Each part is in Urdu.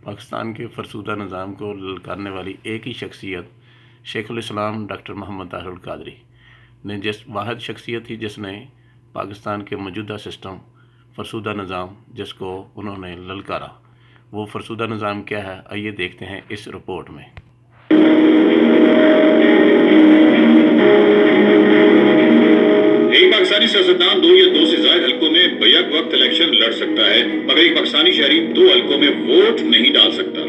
پاکستان کے فرسودہ نظام کو للکارنے والی ایک ہی شخصیت شیخ الاسلام ڈاکٹر محمد طاہر القادری نے واحد شخصیت تھی جس نے پاکستان کے موجودہ سسٹم فرسودہ نظام جس کو انہوں نے للکارا۔ وہ فرسودہ نظام کیا ہے آئیے دیکھتے ہیں اس رپورٹ میں۔ ایک پاکستانی سیاستدان دو یا دو سے زائد حلقوں میں بیک وقت الیکشن لڑ سکتا ہے مگر ایک پاکستانی شہری دو حلقوں میں ووٹ نہیں ڈال سکتا۔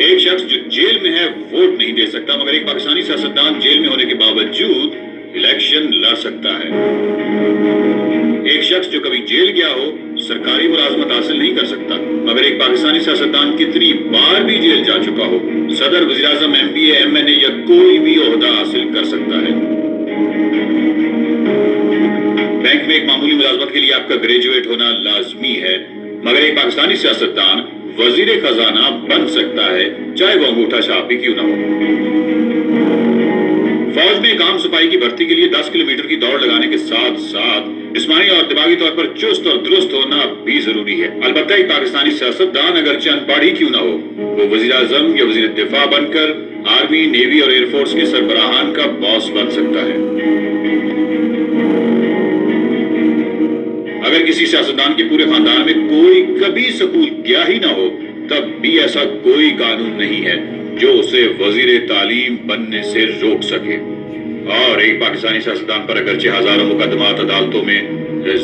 ایک شخص جو جیل میں ہے ووٹ نہیں دے سکتا مگر ایک پاکستانی سیاستدان جیل میں ہونے کے باوجود الیکشن لڑ سکتا ہے۔ ایک شخص جو کبھی جیل گیا ہو سرکاری ملازمت حاصل نہیں کر سکتا مگر ایک پاکستانی سیاستدان کتنی بار بھی جیل جا چکا ہو صدر، وزیر اعظم، ایم پی اے، ایم این اے یا کوئی بھی عہدہ حاصل کر سکتا ہے۔ بینک میں ایک معمولی ملازمت کے لیے آپ کا گریجویٹ ہونا لازمی ہے مگر ایک پاکستانی سیاستدان وزیر خزانہ بن سکتا ہے چاہے وہ انگوٹھا چھاپ بھی کیوں نہ ہو۔ فوج میں ایک عام سپاہی کی بھرتی کے لیے 10 کلومیٹر کی دوڑ لگانے کے ساتھ ساتھ جسمانی اور دماغی طور پر چست اور درست ہونا بھی ضروری ہے۔ البتہ ایک پاکستانی سیاستدان اگرچہ ان پڑھ ہی کیوں نہ ہو وہ وزیر اعظم یا وزیر دفاع بن کر آرمی، نیوی اور ایئر فورس کے سربراہان کا باس بن سکتا ہے۔ اگر کسی سیاستدان کے پورے خاندان میں کوئی کبھی سکول گیا ہی نہ ہو تب بھی ایسا کوئی قانون نہیں ہے جو اسے وزیر تعلیم بننے سے روک سکے۔ اور ایک پاکستانی سیاستدان پر اگرچہ ہزاروں مقدمات عدالتوں میں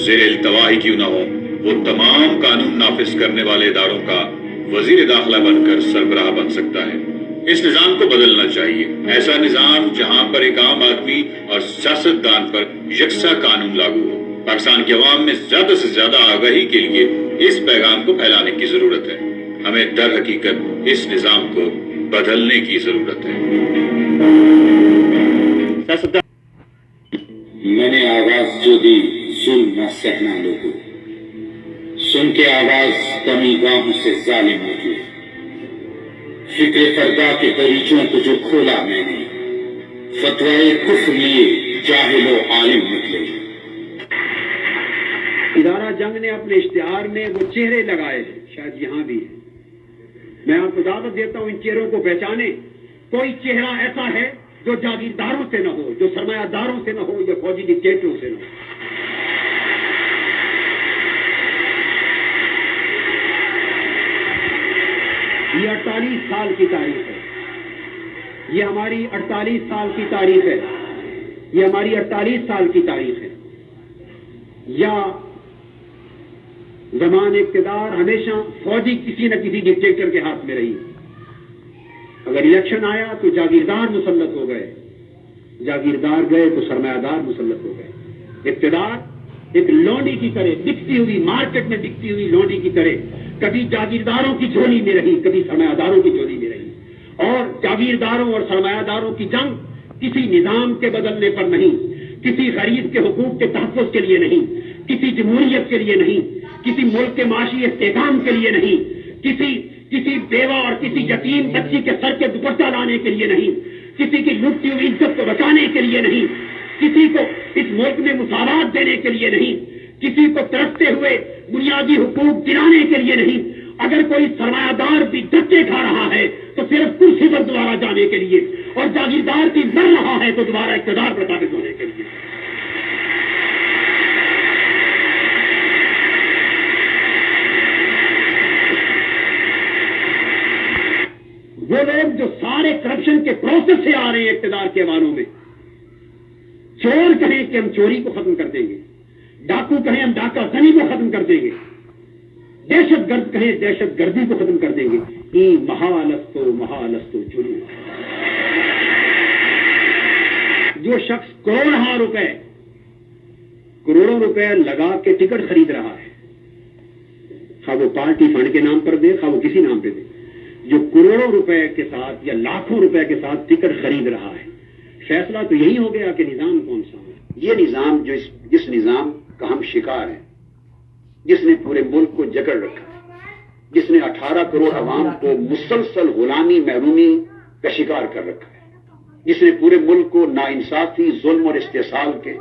زیر التوا ہی کیوں نہ ہو وہ تمام قانون نافذ کرنے والے اداروں کا وزیر داخلہ بن کر سربراہ بن سکتا ہے۔ اس نظام کو بدلنا چاہیے، ایسا نظام جہاں پر ایک عام آدمی اور سیاستدان پر یکساں قانون لاگو ہو۔ پاکستان کے عوام میں زیادہ سے زیادہ آگاہی کے لیے اس پیغام کو پھیلانے کی ضرورت ہے۔ ہمیں در حقیقت اس نظام کو بدلنے کی ضرورت ہے۔ میں نے آواز جو دی ظلم نہ سہنا لوگوں، سن کے آواز کمی گاہوں سے ظالم نکلے، فکر فردا کے دریچوں کو جو کھولا میں نے، فتوائے کفر لیے جاہل و عالم نکلے۔ ادارہ جنگ نے اپنے اشتہار میں وہ چہرے لگائے ہیں، شاید یہاں بھی ہیں، میں آپ کو اجازت دیتا ہوں ان چہروں کو پہچانے۔ کوئی چہرہ ایسا ہے جو جاگیرداروں سے نہ ہو، جو سرمایہ داروں سے نہ ہو، یا فوجی ڈکٹیٹروں سے نہ ہو۔ یہ 48 سال کی تاریخ ہے، یہ ہماری 48 سال کی تاریخ ہے، یہ ہماری 48 سال کی تاریخ ہے۔ یا زمان اقتدار ہمیشہ فوجی کسی نہ کسی ڈکٹیٹر کے ہاتھ میں رہی۔ اگر الیکشن آیا تو جاگیردار مسلط ہو گئے، جاگیردار گئے تو سرمایہ دار مسلط ہو گئے۔ اقتدار ایک لونڈی کی طرح بکتی ہوئی، مارکیٹ میں بکتی ہوئی لونڈی کی طرح کبھی جاگیرداروں کی جھولی میں رہی، کبھی سرمایہ داروں کی جھولی میں رہی۔ اور جاگیرداروں اور سرمایہ داروں کی جنگ کسی نظام کے بدلنے پر نہیں، کسی غریب کے حقوق کے تحفظ کے لیے نہیں، کسی جمہوریت کے لیے نہیں، کسی ملک کے معاشی استحکام کے لیے نہیں، کسی بیوہ اور کسی یتیم بچی کے سر کے دوپٹہ لانے کے لیے نہیں، کسی کی لٹتی ہوئی عزت کو بچانے کے لیے نہیں، کسی کو اس ملک میں مساوات دینے کے لیے نہیں، کسی کو ترستے ہوئے بنیادی حقوق دلانے کے لیے نہیں۔ اگر کوئی سرمایہ دار بھی دھکے کھا رہا ہے تو صرف کرسی پر دوبارہ جانے کے لیے، اور جاگیردار بھی لڑ رہا ہے تو دوبارہ اقتدار پر قابض ہونے کے لیے۔ وہ لوگ جو سارے کرپشن کے پروسیس سے آ رہے ہیں اقتدار کے حوالوں میں، چور کہیں کہ ہم چوری کو ختم کر دیں گے، ڈاکو کہیں ہم ڈاکہ زنی کو ختم کر دیں گے، دہشت گرد کہیں دہشت گردی کو ختم کر دیں گے، محالستو جنو۔ جو شخص کروڑوں روپے لگا کے ٹکٹ خرید رہا ہے، خواہ وہ پارٹی فنڈ کے نام پر دے خواہ وہ کسی نام پہ دے، جو کروڑوں روپے کے ساتھ یا لاکھوں روپے کے ساتھ ٹکٹ خرید رہا ہے، فیصلہ تو یہی ہو گیا کہ نظام کون سا ہے۔ یہ نظام جس نظام کا ہم شکار ہیں، جس نے پورے ملک کو جکڑ رکھا ہے، جس نے 18 کروڑ عوام کو مسلسل غلامی محرومی کا شکار کر رکھا ہے، جس نے پورے ملک کو ناانصافی، ظلم اور استحصال کے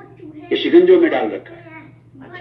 شکنجوں میں ڈال رکھا ہے،